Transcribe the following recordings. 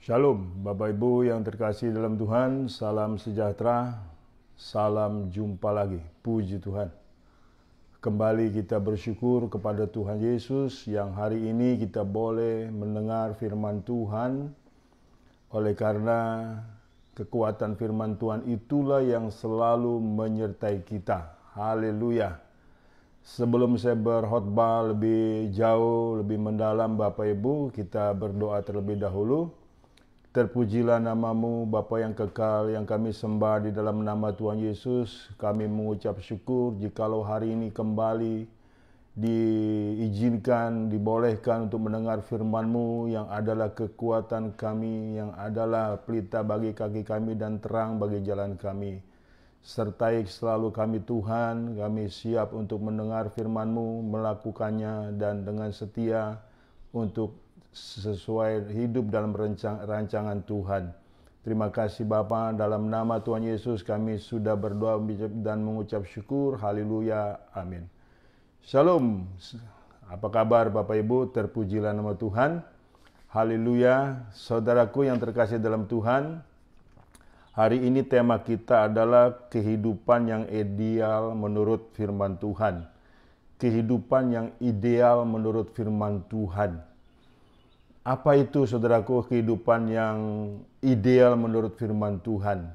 Shalom, Bapak Ibu yang terkasih dalam Tuhan, salam sejahtera, salam jumpa lagi, puji Tuhan. Kembali kita bersyukur kepada Tuhan Yesus yang hari ini kita boleh mendengar firman Tuhan, oleh karena kekuatan firman Tuhan itulah yang selalu menyertai kita. Haleluya. Sebelum saya berkhotbah lebih jauh, lebih mendalam Bapak Ibu, kita berdoa terlebih dahulu. Terpujilah namamu Bapa yang kekal yang kami sembah di dalam nama Tuhan Yesus. Kami mengucap syukur jikalau hari ini kembali diizinkan, dibolehkan untuk mendengar firman-Mu yang adalah kekuatan kami, yang adalah pelita bagi kaki kami dan terang bagi jalan kami. Sertai selalu kami Tuhan, kami siap untuk mendengar firman-Mu, melakukannya dan dengan setia untuk sesuai hidup dalam rancangan Tuhan. Terima kasih Bapa, dalam nama Tuhan Yesus kami sudah berdoa dan mengucap syukur. Haleluya, amin. Shalom, apa kabar Bapak Ibu? Terpujilah nama Tuhan. Haleluya, saudaraku yang terkasih dalam Tuhan. Hari ini tema kita adalah kehidupan yang ideal menurut firman Tuhan. Kehidupan yang ideal menurut firman Tuhan. Apa itu saudaraku kehidupan yang ideal menurut firman Tuhan?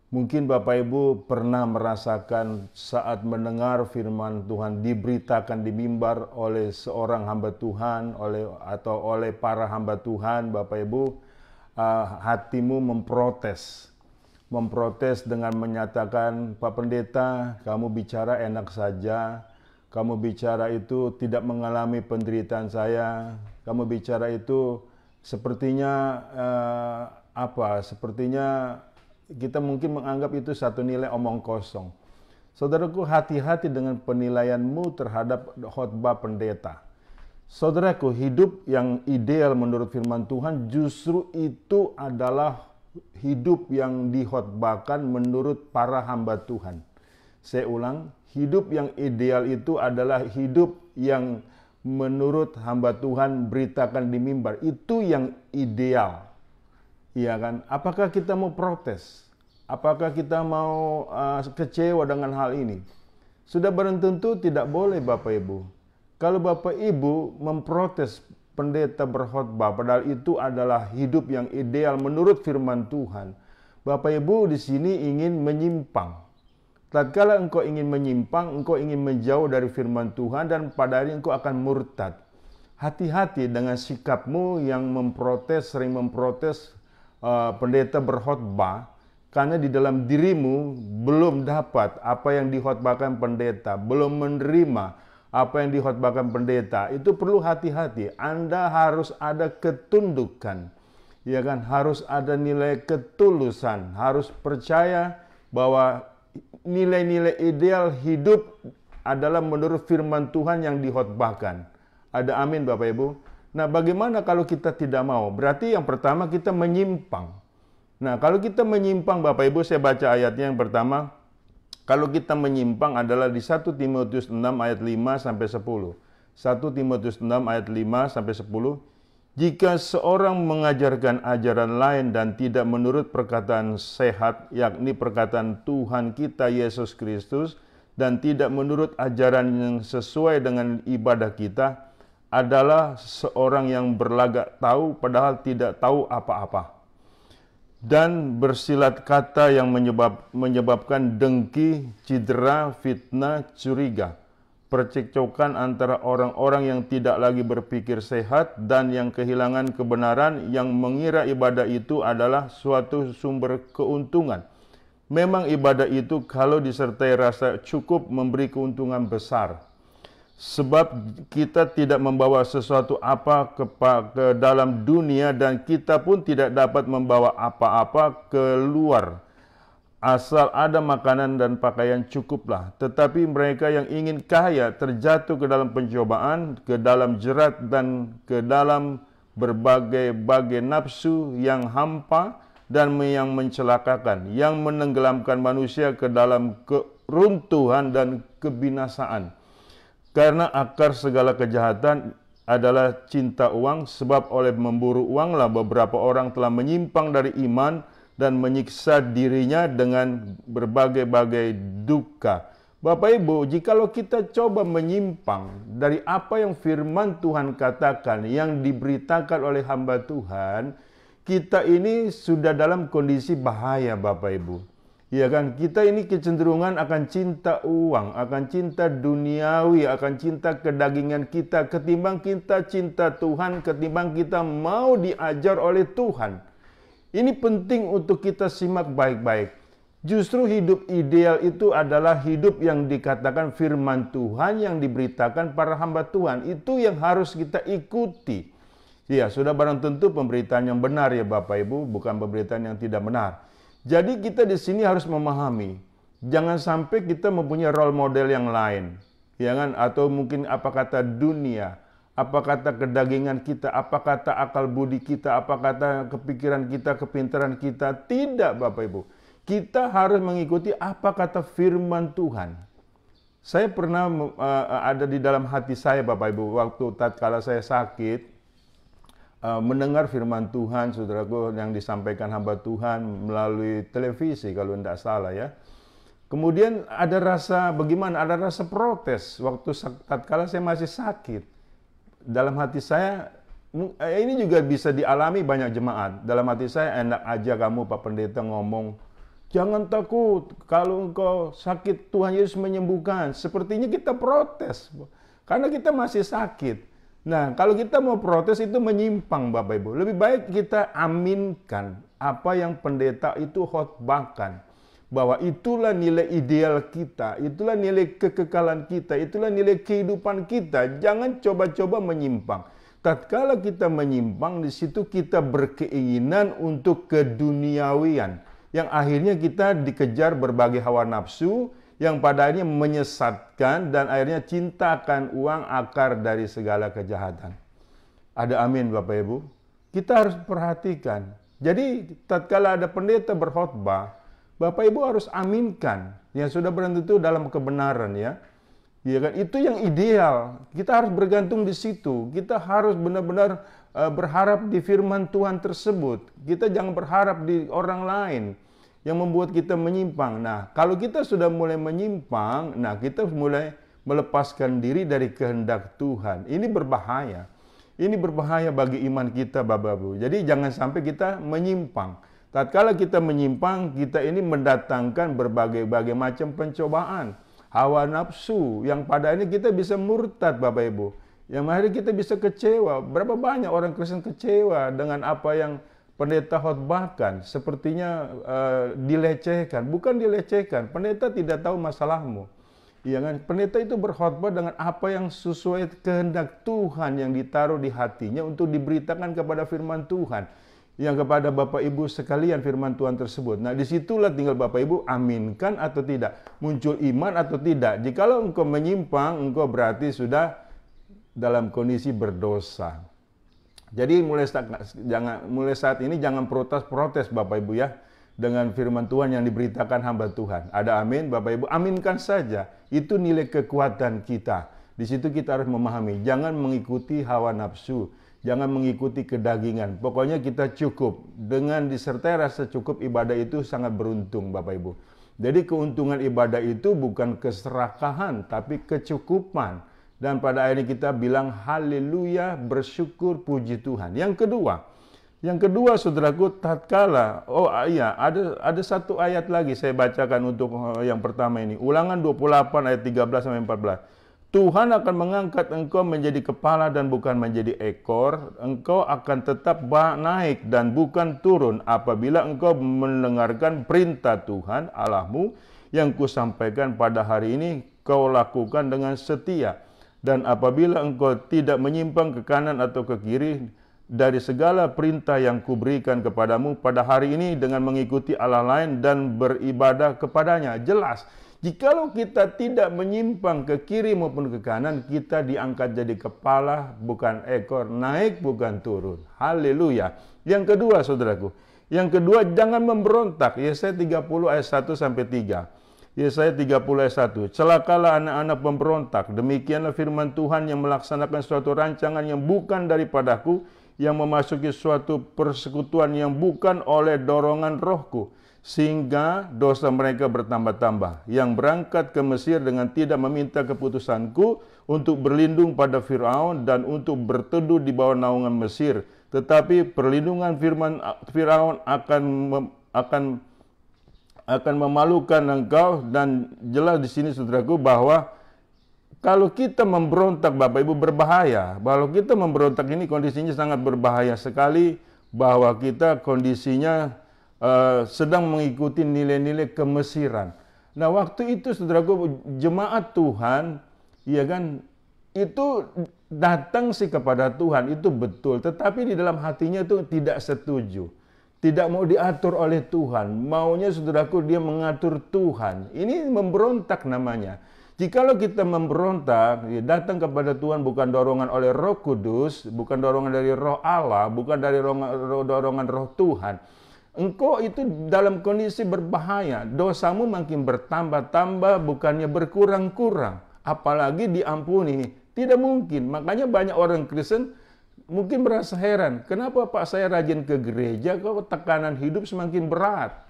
Mungkin Bapak Ibu pernah merasakan saat mendengar firman Tuhan diberitakan di mimbar oleh seorang hamba Tuhan, atau oleh para hamba Tuhan, Bapak Ibu, hatimu memprotes dengan menyatakan, Pak Pendeta, kamu bicara enak saja, kamu bicara itu tidak mengalami penderitaan saya, kamu bicara itu sepertinya sepertinya kita mungkin menganggap itu satu nilai omong kosong. Saudaraku, hati-hati dengan penilaianmu terhadap khotbah pendeta. Saudaraku, hidup yang ideal menurut firman Tuhan justru itu adalah hidup yang dikhotbahkan menurut para hamba Tuhan. Saya ulang, hidup yang ideal itu adalah hidup yang menurut hamba Tuhan beritakan di mimbar. Itu yang ideal. Iya kan? Apakah kita mau protes? Apakah kita mau kecewa dengan hal ini? Sudah barang tentu tidak boleh Bapak Ibu. Kalau Bapak Ibu memprotes pendeta berkhotbah, padahal itu adalah hidup yang ideal menurut firman Tuhan. Bapak Ibu di sini ingin menyimpang. Tatkala engkau ingin menyimpang, engkau ingin menjauh dari firman Tuhan dan pada hari engkau akan murtad. Hati-hati dengan sikapmu yang sering memprotes pendeta berkhotbah, karena di dalam dirimu belum dapat apa yang dikhotbahkan pendeta, belum menerima apa yang dikhotbahkan pendeta. Itu perlu hati-hati. Anda harus ada ketundukan, ya kan? Harus ada nilai ketulusan, harus percaya bahwa nilai-nilai ideal hidup adalah menurut firman Tuhan yang dikhotbahkan. Ada amin Bapak Ibu. Nah, bagaimana kalau kita tidak mau? Berarti yang pertama kita menyimpang. Nah, kalau kita menyimpang Bapak Ibu, saya baca ayatnya yang pertama. Kalau kita menyimpang adalah di 1 Timotius 6 ayat 5 sampai 10. 1 Timotius 6 ayat 5 sampai 10. Jika seorang mengajarkan ajaran lain dan tidak menurut perkataan sehat, yakni perkataan Tuhan kita Yesus Kristus, dan tidak menurut ajaran yang sesuai dengan ibadah kita, adalah seorang yang berlagak tahu padahal tidak tahu apa-apa. Dan bersilat kata yang menyebabkan dengki, cedera, fitnah, curiga, percekcokan antara orang-orang yang tidak lagi berpikir sehat dan yang kehilangan kebenaran, yang mengira ibadah itu adalah suatu sumber keuntungan. Memang ibadah itu kalau disertai rasa cukup memberi keuntungan besar. Sebab kita tidak membawa sesuatu apa ke dalam dunia dan kita pun tidak dapat membawa apa-apa keluar. Asal ada makanan dan pakaian cukuplah. Tetapi mereka yang ingin kaya terjatuh ke dalam pencobaan, ke dalam jerat dan ke dalam berbagai-bagai nafsu yang hampa dan yang mencelakakan, yang menenggelamkan manusia ke dalam keruntuhan dan kebinasaan. Karena akar segala kejahatan adalah cinta uang, sebab oleh memburu uanglah beberapa orang telah menyimpang dari iman dan menyiksa dirinya dengan berbagai-bagai duka. Bapak Ibu, jikalau kita coba menyimpang dari apa yang firman Tuhan katakan, yang diberitakan oleh hamba Tuhan, kita ini sudah dalam kondisi bahaya, Bapak Ibu. Ya kan, kita ini kecenderungan akan cinta uang, akan cinta duniawi, akan cinta kedagingan kita, ketimbang kita cinta Tuhan, ketimbang kita mau diajar oleh Tuhan. Ini penting untuk kita simak baik-baik. Justru hidup ideal itu adalah hidup yang dikatakan firman Tuhan, yang diberitakan para hamba Tuhan. Itu yang harus kita ikuti. Ya, sudah barang tentu pemberitaan yang benar ya Bapak Ibu, bukan pemberitaan yang tidak benar. Jadi kita di sini harus memahami, jangan sampai kita mempunyai role model yang lain, ya kan? Atau mungkin apa kata dunia, apa kata kedagingan kita, apa kata akal budi kita, apa kata kepikiran kita, kepintaran kita. Tidak Bapak Ibu, kita harus mengikuti apa kata firman Tuhan. Saya pernah ada di dalam hati saya Bapak Ibu, waktu tatkala saya sakit, mendengar firman Tuhan, saudaraku, yang disampaikan hamba Tuhan melalui televisi kalau tidak salah ya. Kemudian ada rasa bagaimana? Ada rasa protes waktu tatkala saya masih sakit. Dalam hati saya, ini juga bisa dialami banyak jemaat. Dalam hati saya, enak aja kamu Pak Pendeta ngomong, jangan takut, kalau engkau sakit Tuhan Yesus menyembuhkan. Sepertinya kita protes, karena kita masih sakit. Nah, kalau kita mau protes itu menyimpang Bapak Ibu. Lebih baik kita aminkan apa yang pendeta itu khotbahkan. Bahwa itulah nilai ideal kita, itulah nilai kekekalan kita, itulah nilai kehidupan kita. Jangan coba-coba menyimpang. Tatkala kita menyimpang, di situ kita berkeinginan untuk keduniawian. Yang akhirnya kita dikejar berbagai hawa nafsu, yang pada akhirnya menyesatkan dan akhirnya cinta akan uang akar dari segala kejahatan. Ada amin Bapak Ibu? Kita harus perhatikan. Jadi tatkala ada pendeta berkhotbah, Bapak Ibu harus aminkan yang sudah tentu dalam kebenaran ya. Ya kan? Itu yang ideal. Kita harus bergantung di situ. Kita harus benar-benar berharap di firman Tuhan tersebut. Kita jangan berharap di orang lain yang membuat kita menyimpang. Nah, kalau kita sudah mulai menyimpang, nah kita mulai melepaskan diri dari kehendak Tuhan. Ini berbahaya. Ini berbahaya bagi iman kita, Bapak Ibu. Jadi jangan sampai kita menyimpang. Tatkala kita menyimpang, kita ini mendatangkan berbagai macam pencobaan, hawa nafsu, yang pada ini kita bisa murtad, Bapak Ibu. Yang akhirnya kita bisa kecewa. Berapa banyak orang Kristen kecewa dengan apa yang pendeta khotbahkan, sepertinya dilecehkan. Bukan dilecehkan, pendeta tidak tahu masalahmu. Ya kan? Pendeta itu berkhotbah dengan apa yang sesuai kehendak Tuhan yang ditaruh di hatinya untuk diberitakan kepada firman Tuhan. Yang kepada Bapak Ibu sekalian firman Tuhan tersebut. Nah, disitulah tinggal Bapak Ibu aminkan atau tidak. Muncul iman atau tidak. Jikalau engkau menyimpang, engkau berarti sudah dalam kondisi berdosa. Jadi mulai saat ini jangan protes Bapak Ibu ya dengan firman Tuhan yang diberitakan hamba Tuhan. Ada amin Bapak Ibu, aminkan saja. Itu nilai kekuatan kita. Di situ kita harus memahami, jangan mengikuti hawa nafsu, jangan mengikuti kedagingan. Pokoknya kita cukup. Dengan disertai rasa cukup, ibadah itu sangat beruntung Bapak Ibu. Jadi keuntungan ibadah itu bukan keserakahan tapi kecukupan. Dan pada akhirnya kita bilang haleluya, bersyukur, puji Tuhan. Yang kedua saudaraku, tatkala, ada satu ayat lagi saya bacakan untuk yang pertama ini. Ulangan 28 ayat 13 sampai 14. Tuhan akan mengangkat engkau menjadi kepala dan bukan menjadi ekor. Engkau akan tetap naik dan bukan turun apabila engkau mendengarkan perintah Tuhan Allahmu yang kusampaikan pada hari ini, kau lakukan dengan setia. Dan apabila engkau tidak menyimpang ke kanan atau ke kiri dari segala perintah yang kuberikan kepadamu pada hari ini dengan mengikuti Allah lain dan beribadah kepadanya. Jelas, jikalau kita tidak menyimpang ke kiri maupun ke kanan, kita diangkat jadi kepala bukan ekor, naik bukan turun. Haleluya. Yang kedua saudaraku, yang kedua jangan memberontak. Yesaya 30 ayat 1 sampai 3. Yesaya 30 ayat 1. Celakalah anak-anak pemberontak, demikianlah firman Tuhan yang melaksanakan suatu rancangan yang bukan daripadaku, yang memasuki suatu persekutuan yang bukan oleh dorongan rohku, sehingga dosa mereka bertambah-tambah, yang berangkat ke Mesir dengan tidak meminta keputusanku untuk berlindung pada Firaun dan untuk berteduh di bawah naungan Mesir. Tetapi perlindungan firman Firaun akan memalukan engkau. Dan jelas di sini saudaraku bahwa kalau kita memberontak, Bapak Ibu, berbahaya. Kalau kita memberontak ini kondisinya sangat berbahaya sekali, bahwa kita kondisinya sedang mengikuti nilai-nilai kemesiran. Nah, waktu itu saudaraku, jemaat Tuhan, ya kan, itu datang sih kepada Tuhan, itu betul. Tetapi di dalam hatinya itu tidak setuju. Tidak mau diatur oleh Tuhan. Maunya saudaraku dia mengatur Tuhan. Ini memberontak namanya. Jikalau kita memberontak, ya, datang kepada Tuhan bukan dorongan oleh Roh Kudus, bukan dorongan dari Roh Allah, bukan dari dorongan Roh Tuhan, engkau itu dalam kondisi berbahaya. Dosamu makin bertambah-tambah, bukannya berkurang-kurang. Apalagi diampuni. Tidak mungkin. Makanya banyak orang Kristen mungkin merasa heran, kenapa Pak saya rajin ke gereja, kok tekanan hidup semakin berat?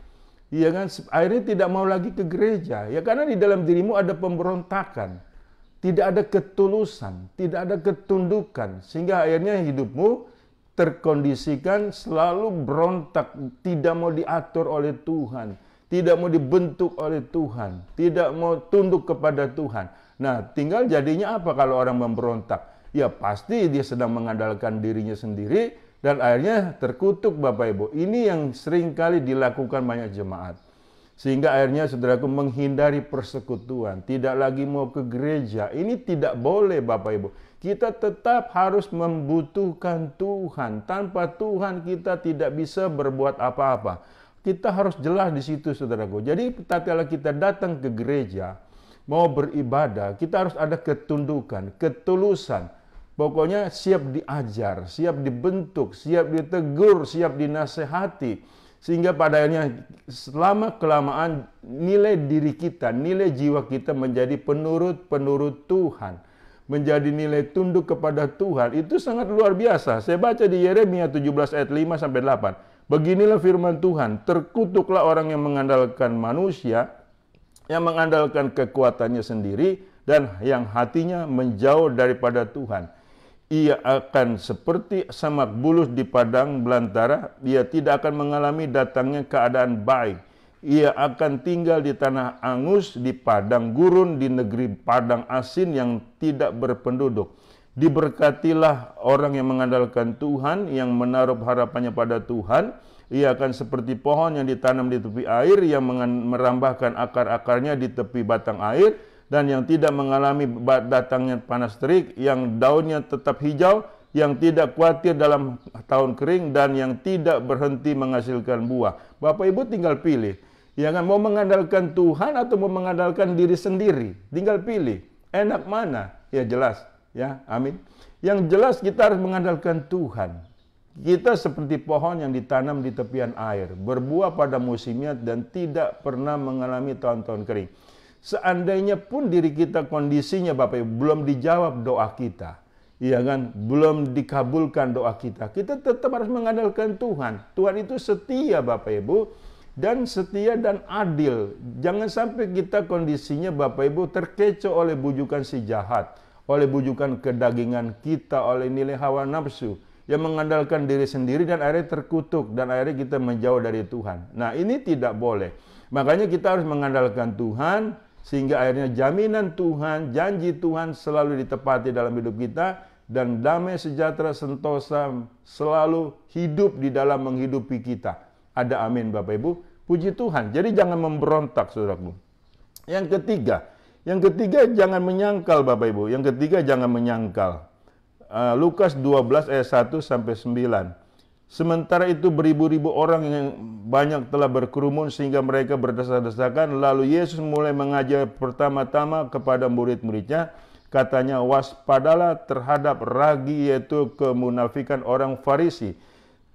Iya kan, akhirnya tidak mau lagi ke gereja. Ya karena di dalam dirimu ada pemberontakan, tidak ada ketulusan, tidak ada ketundukan, sehingga akhirnya hidupmu terkondisikan selalu berontak, tidak mau diatur oleh Tuhan, tidak mau dibentuk oleh Tuhan, tidak mau tunduk kepada Tuhan. Nah, tinggal jadinya apa kalau orang memberontak? Ya pasti dia sedang mengandalkan dirinya sendiri dan akhirnya terkutuk, Bapak Ibu. Ini yang sering kali dilakukan banyak jemaat. Sehingga akhirnya saudaraku menghindari persekutuan, tidak lagi mau ke gereja. Ini tidak boleh, Bapak Ibu. Kita tetap harus membutuhkan Tuhan. Tanpa Tuhan kita tidak bisa berbuat apa-apa. Kita harus jelas di situ, saudaraku. Jadi tatkala kita datang ke gereja, mau beribadah, kita harus ada ketundukan, ketulusan. Pokoknya siap diajar, siap dibentuk, siap ditegur, siap dinasehati. Sehingga pada akhirnya selama kelamaan nilai diri kita, nilai jiwa kita menjadi penurut Tuhan. Menjadi nilai tunduk kepada Tuhan. Itu sangat luar biasa. Saya baca di Yeremia 17 ayat 5 sampai 8. Beginilah firman Tuhan, terkutuklah orang yang mengandalkan manusia, yang mengandalkan kekuatannya sendiri, dan yang hatinya menjauh daripada Tuhan. Ia akan seperti samak bulus di padang belantara, ia tidak akan mengalami datangnya keadaan baik. Ia akan tinggal di tanah angus, di padang gurun, di negeri padang asin yang tidak berpenduduk. Diberkatilah orang yang mengandalkan Tuhan, yang menaruh harapannya pada Tuhan. Ia akan seperti pohon yang ditanam di tepi air, yang merambahkan akar-akarnya di tepi batang air, dan yang tidak mengalami datangnya panas terik, yang daunnya tetap hijau, yang tidak khawatir dalam tahun kering, dan yang tidak berhenti menghasilkan buah. Bapak Ibu tinggal pilih. Ya kan, mau mengandalkan Tuhan atau mau mengandalkan diri sendiri? Tinggal pilih. Enak mana? Ya jelas. Ya, amin. Yang jelas kita harus mengandalkan Tuhan. Kita seperti pohon yang ditanam di tepian air, berbuah pada musimnya dan tidak pernah mengalami tahun-tahun kering. Seandainya pun diri kita kondisinya Bapak Ibu belum dijawab doa kita, iya kan, belum dikabulkan doa kita, kita tetap harus mengandalkan Tuhan. Tuhan itu setia Bapak Ibu, dan setia dan adil. Jangan sampai kita kondisinya Bapak Ibu terkecoh oleh bujukan si jahat, oleh bujukan kedagingan kita, oleh nilai hawa nafsu, yang mengandalkan diri sendiri dan akhirnya terkutuk, dan akhirnya kita menjauh dari Tuhan. Nah, ini tidak boleh. Makanya kita harus mengandalkan Tuhan, sehingga akhirnya jaminan Tuhan, janji Tuhan selalu ditepati dalam hidup kita, dan damai sejahtera sentosa selalu hidup di dalam menghidupi kita. Ada amin Bapak Ibu. Puji Tuhan. Jadi jangan memberontak saudaraku. Yang ketiga jangan menyangkal Bapak Ibu. Yang ketiga jangan menyangkal. Lukas 12 ayat 1 sampai 9. Sementara itu beribu-ribu orang yang banyak telah berkerumun sehingga mereka berdesak-desakan. Lalu Yesus mulai mengajar pertama-tama kepada murid-muridnya. Katanya, waspadalah terhadap ragi, yaitu kemunafikan orang Farisi.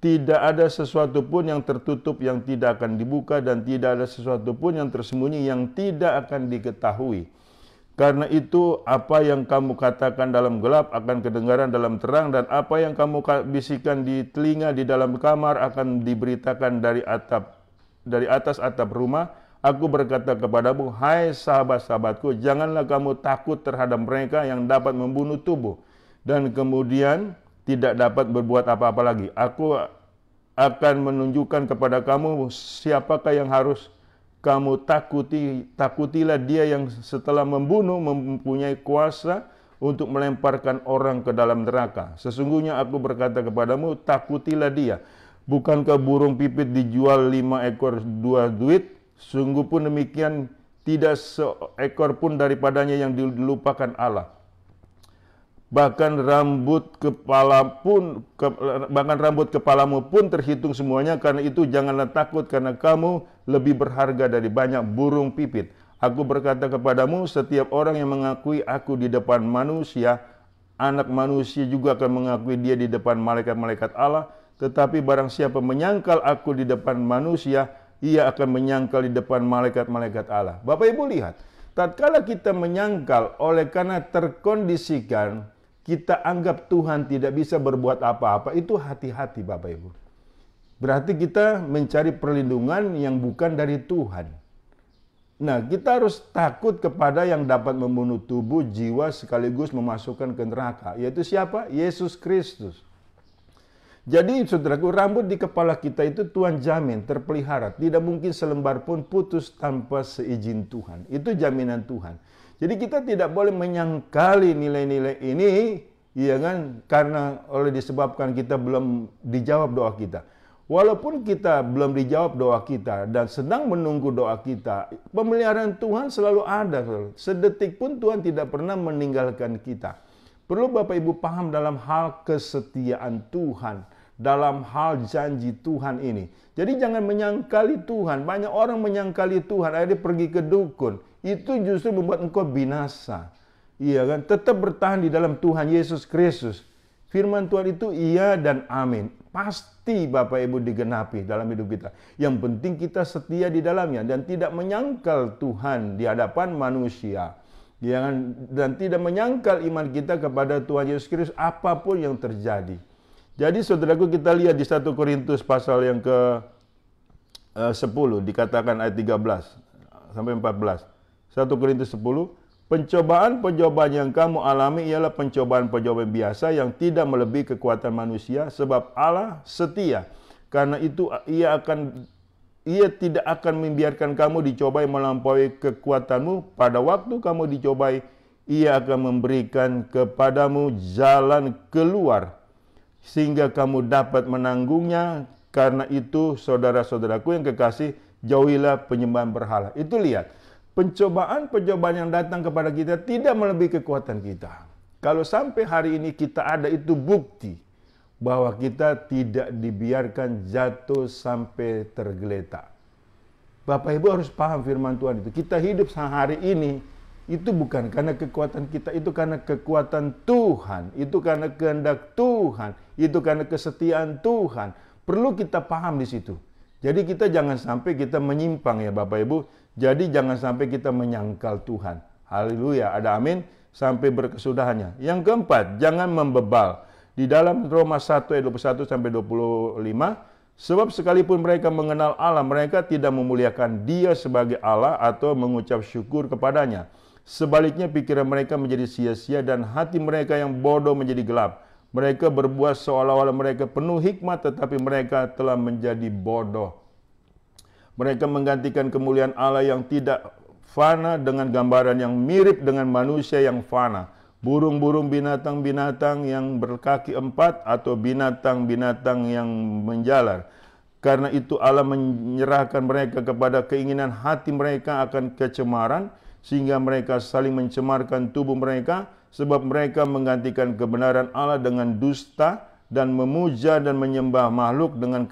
Tidak ada sesuatu pun yang tertutup yang tidak akan dibuka, dan tidak ada sesuatu pun yang tersembunyi yang tidak akan diketahui. Karena itu, apa yang kamu katakan dalam gelap akan kedengaran dalam terang, dan apa yang kamu bisikan di telinga di dalam kamar akan diberitakan dari atas atap rumah. Aku berkata kepadamu, hai sahabat-sahabatku, janganlah kamu takut terhadap mereka yang dapat membunuh tubuh, dan kemudian tidak dapat berbuat apa-apa lagi. Aku akan menunjukkan kepada kamu siapakah yang harus kamu takuti. Takutilah dia yang setelah membunuh mempunyai kuasa untuk melemparkan orang ke dalam neraka. Sesungguhnya aku berkata kepadamu, takutilah dia. Bukankah burung pipit dijual 5 ekor 2 duit? Sungguh pun demikian, tidak seekor pun daripadanya yang dilupakan Allah. Bahkan rambut kepalamu pun terhitung semuanya. Karena itu janganlah takut, karena kamu lebih berharga dari banyak burung pipit. Aku berkata kepadamu, setiap orang yang mengakui aku di depan manusia, Anak Manusia juga akan mengakui dia di depan malaikat-malaikat Allah. Tetapi barang siapa menyangkal aku di depan manusia, ia akan menyangkal di depan malaikat-malaikat Allah. Bapak Ibu lihat, tatkala kita menyangkal oleh karena terkondisikan, kita anggap Tuhan tidak bisa berbuat apa-apa, itu hati-hati Bapak Ibu. Berarti kita mencari perlindungan yang bukan dari Tuhan. Nah, kita harus takut kepada yang dapat membunuh tubuh, jiwa, sekaligus memasukkan ke neraka. Yaitu siapa? Yesus Kristus. Jadi saudaraku, rambut di kepala kita itu Tuhan jamin terpelihara. Tidak mungkin selembar pun putus tanpa seizin Tuhan. Itu jaminan Tuhan. Jadi kita tidak boleh menyangkali nilai-nilai ini, ya kan? Karena disebabkan kita belum dijawab doa kita. Walaupun kita belum dijawab doa kita dan sedang menunggu doa kita, pemeliharaan Tuhan selalu ada. Sedetik pun Tuhan tidak pernah meninggalkan kita. Perlu Bapak Ibu paham dalam hal kesetiaan Tuhan, dalam hal janji Tuhan ini. Jadi jangan menyangkali Tuhan. Banyak orang menyangkali Tuhan, akhirnya pergi ke dukun. Itu justru membuat engkau binasa. Iya kan? Tetap bertahan di dalam Tuhan Yesus Kristus. Firman Tuhan itu iya dan amin. Pasti Bapak Ibu digenapi dalam hidup kita. Yang penting kita setia di dalamnya dan tidak menyangkal Tuhan di hadapan manusia. Dan tidak menyangkal iman kita kepada Tuhan Yesus Kristus apapun yang terjadi. Jadi saudaraku, kita lihat di 1 Korintus pasal yang ke 10 dikatakan ayat 13 sampai 14. 1 Korintus 10, pencobaan-pencobaan yang kamu alami ialah pencobaan-pencobaan biasa yang tidak melebihi kekuatan manusia, sebab Allah setia. Karena itu ia tidak akan membiarkan kamu dicobai melampaui kekuatanmu. Pada waktu kamu dicobai, ia akan memberikan kepadamu jalan keluar sehingga kamu dapat menanggungnya. Karena itu saudara-saudaraku yang kekasih, jauhilah penyembahan berhala. Itu lihat, pencobaan-pencobaan yang datang kepada kita tidak melebihi kekuatan kita. Kalau sampai hari ini kita ada, itu bukti bahwa kita tidak dibiarkan jatuh sampai tergeletak. Bapak Ibu harus paham firman Tuhan itu. Kita hidup sehari ini, itu bukan karena kekuatan kita, itu karena kekuatan Tuhan. Itu karena kehendak Tuhan. Itu karena kesetiaan Tuhan. Perlu kita paham di situ. Jadi kita jangan sampai kita menyimpang ya Bapak Ibu. Jadi jangan sampai kita menyangkal Tuhan. Haleluya, ada amin. Sampai berkesudahannya. Yang keempat, jangan membebal. Di dalam Roma 1 ayat 21 sampai 25, sebab sekalipun mereka mengenal Allah, mereka tidak memuliakan Dia sebagai Allah atau mengucap syukur kepadanya. Sebaliknya pikiran mereka menjadi sia-sia dan hati mereka yang bodoh menjadi gelap. Mereka berbuat seolah-olah mereka penuh hikmat, tetapi mereka telah menjadi bodoh. Mereka menggantikan kemuliaan Allah yang tidak fana dengan gambaran yang mirip dengan manusia yang fana. Burung-burung, binatang-binatang yang berkaki 4 atau binatang-binatang yang menjalar. Karena itu Allah menyerahkan mereka kepada keinginan hati mereka akan kecemaran, sehingga mereka saling mencemarkan tubuh mereka, sebab mereka menggantikan kebenaran Allah dengan dusta dan memuja dan menyembah makhluk dengan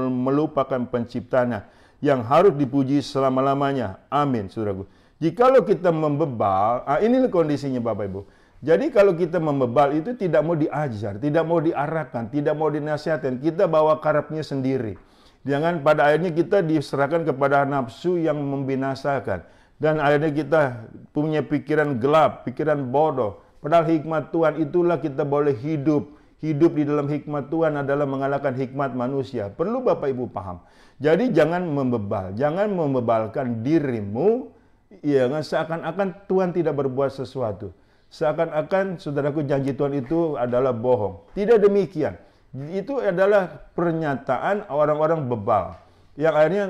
melupakan penciptanya yang harus dipuji selama-lamanya. Amin, saudaraku. Jikalau kita membebal, inilah kondisinya Bapak Ibu. Jadi kalau kita membebal itu tidak mau diajar, tidak mau diarahkan, tidak mau dinasihatkan. Kita bawa karepnya sendiri. Jangan pada akhirnya kita diserahkan kepada nafsu yang membinasakan. Dan akhirnya kita punya pikiran gelap, pikiran bodoh. Padahal hikmat Tuhan itulah kita boleh hidup. Hidup di dalam hikmat Tuhan adalah mengalahkan hikmat manusia. Perlu Bapak Ibu paham. Jadi jangan membebal, jangan membebalkan dirimu. Ya, seakan-akan Tuhan tidak berbuat sesuatu. Seakan-akan saudaraku janji Tuhan itu adalah bohong. Tidak demikian. Itu adalah pernyataan orang-orang bebal. Yang akhirnya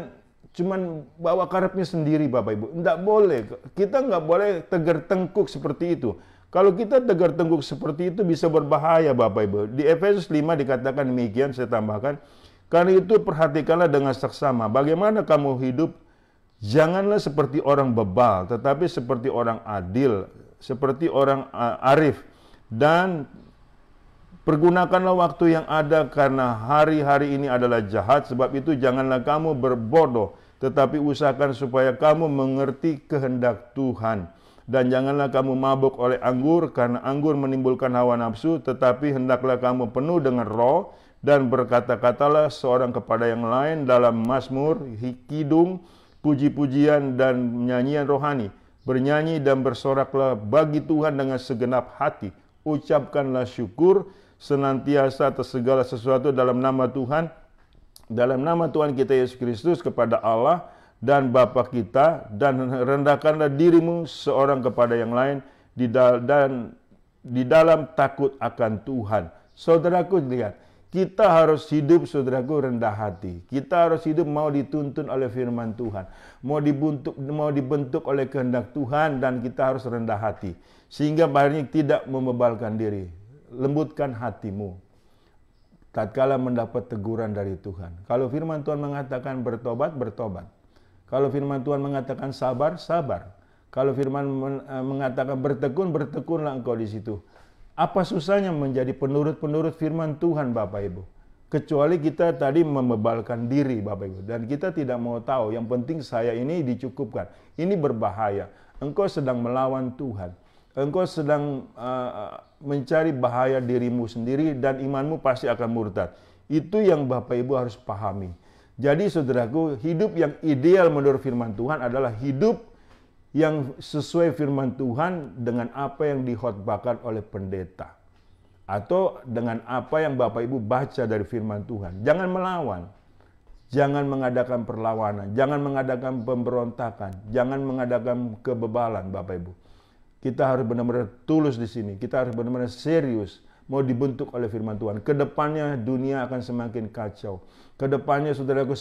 cuman bawa karepnya sendiri Bapak Ibu. Tidak boleh. Kita nggak boleh tegar tengkuk seperti itu. Kalau kita tegar tengkuk seperti itu bisa berbahaya Bapak Ibu. Di Efesus 5 dikatakan demikian, saya tambahkan. Karena itu perhatikanlah dengan seksama. Bagaimana kamu hidup? Janganlah seperti orang bebal, tetapi seperti orang adil, seperti orang arif. Dan pergunakanlah waktu yang ada karena hari-hari ini adalah jahat. Sebab itu janganlah kamu berbodoh, tetapi usahakan supaya kamu mengerti kehendak Tuhan. Dan janganlah kamu mabuk oleh anggur, karena anggur menimbulkan hawa nafsu, tetapi hendaklah kamu penuh dengan roh, dan berkata-katalah seorang kepada yang lain dalam mazmur, kidung, puji-pujian dan nyanyian rohani. Bernyanyi dan bersoraklah bagi Tuhan dengan segenap hati. Ucapkanlah syukur senantiasa atas segala sesuatu dalam nama Tuhan, dalam nama Tuhan kita Yesus Kristus kepada Allah dan Bapa kita, dan rendahkanlah dirimu seorang kepada yang lain dan di dalam takut akan Tuhan. Saudaraku lihat, kita harus hidup saudaraku rendah hati. Kita harus hidup mau dituntun oleh firman Tuhan. Mau dibentuk oleh kehendak Tuhan, dan kita harus rendah hati. Sehingga akhirnya tidak membebalkan diri. Lembutkan hatimu tatkala mendapat teguran dari Tuhan. Kalau firman Tuhan mengatakan bertobat, bertobat. Kalau firman Tuhan mengatakan sabar, sabar. Kalau firman mengatakan bertekun, bertekunlah engkau di situ. Apa susahnya menjadi penurut-penurut firman Tuhan Bapak Ibu? Kecuali kita tadi membebalkan diri Bapak Ibu. Dan kita tidak mau tahu, yang penting saya ini dicukupkan. Ini berbahaya. Engkau sedang melawan Tuhan. Engkau sedang mencari bahaya dirimu sendiri, dan imanmu pasti akan murtad. Itu yang Bapak Ibu harus pahami. Jadi saudaraku, hidup yang ideal menurut firman Tuhan adalah hidup yang sesuai firman Tuhan dengan apa yang dikhotbahkan oleh pendeta. Atau dengan apa yang Bapak Ibu baca dari firman Tuhan. Jangan melawan. Jangan mengadakan perlawanan. Jangan mengadakan pemberontakan. Jangan mengadakan kebebalan Bapak Ibu. Kita harus benar-benar tulus di sini. Kita harus benar-benar serius. Mau dibentuk oleh firman Tuhan. Kedepannya dunia akan semakin kacau. Kedepannya saudaraku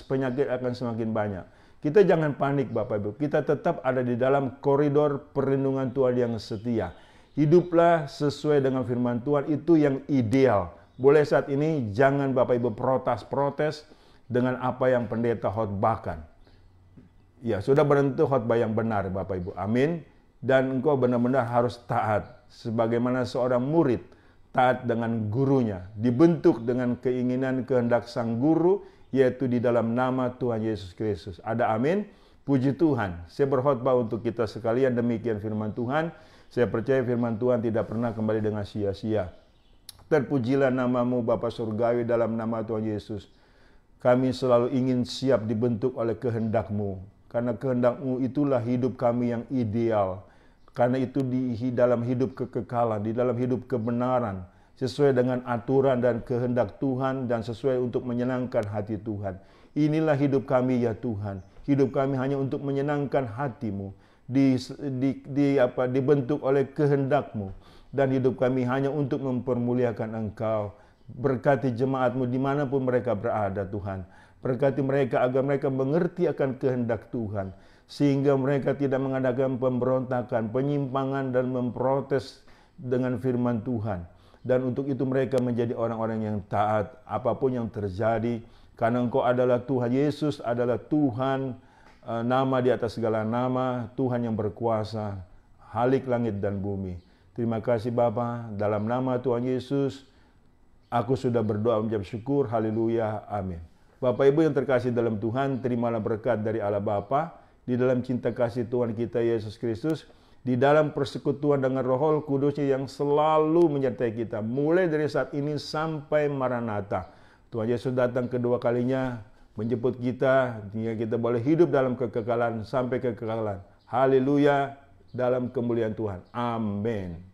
penyakit akan semakin banyak. Kita jangan panik Bapak Ibu. Kita tetap ada di dalam koridor perlindungan Tuhan yang setia. Hiduplah sesuai dengan firman Tuhan, itu yang ideal. Boleh saat ini jangan Bapak Ibu protes dengan apa yang pendeta khotbahkan. Ya, sudah berhentu khotbah yang benar Bapak Ibu. Amin. Dan engkau benar-benar harus taat. Sebagaimana seorang murid taat dengan gurunya. Dibentuk dengan keinginan kehendak sang guru, yaitu di dalam nama Tuhan Yesus Kristus. Ada amin? Puji Tuhan. Saya berkhotbah untuk kita sekalian, demikian firman Tuhan. Saya percaya firman Tuhan tidak pernah kembali dengan sia-sia. Terpujilah namamu Bapa Surgawi dalam nama Tuhan Yesus. Kami selalu ingin siap dibentuk oleh kehendak-Mu. Karena kehendak-Mu itulah hidup kami yang ideal. Karena itu di dalam hidup kekekalan, di dalam hidup kebenaran, sesuai dengan aturan dan kehendak Tuhan, dan sesuai untuk menyenangkan hati Tuhan. Inilah hidup kami ya Tuhan. Hidup kami hanya untuk menyenangkan hati-Mu. Dibentuk oleh kehendak-Mu. Dan hidup kami hanya untuk mempermuliakan Engkau. Berkati jemaat-Mu dimanapun mereka berada Tuhan. Berkati mereka agar mereka mengerti akan kehendak Tuhan. Sehingga mereka tidak mengadakan pemberontakan, penyimpangan, dan memprotes dengan firman Tuhan. Dan untuk itu mereka menjadi orang-orang yang taat apapun yang terjadi. Karena Engkau adalah Tuhan, Yesus adalah Tuhan, nama di atas segala nama, Tuhan yang berkuasa, halik langit dan bumi. Terima kasih Bapa, dalam nama Tuhan Yesus, aku sudah berdoa menjawab syukur, haleluya, amin. Bapak Ibu yang terkasih dalam Tuhan, terimalah berkat dari Allah Bapa, di dalam cinta kasih Tuhan kita Yesus Kristus, di dalam persekutuan dengan Roh Kudus-Nya yang selalu menyertai kita, mulai dari saat ini sampai Maranatha. Tuhan Yesus datang kedua kalinya menjemput kita, sehingga kita boleh hidup dalam kekekalan sampai kekekalan. Haleluya, dalam kemuliaan Tuhan. Amin.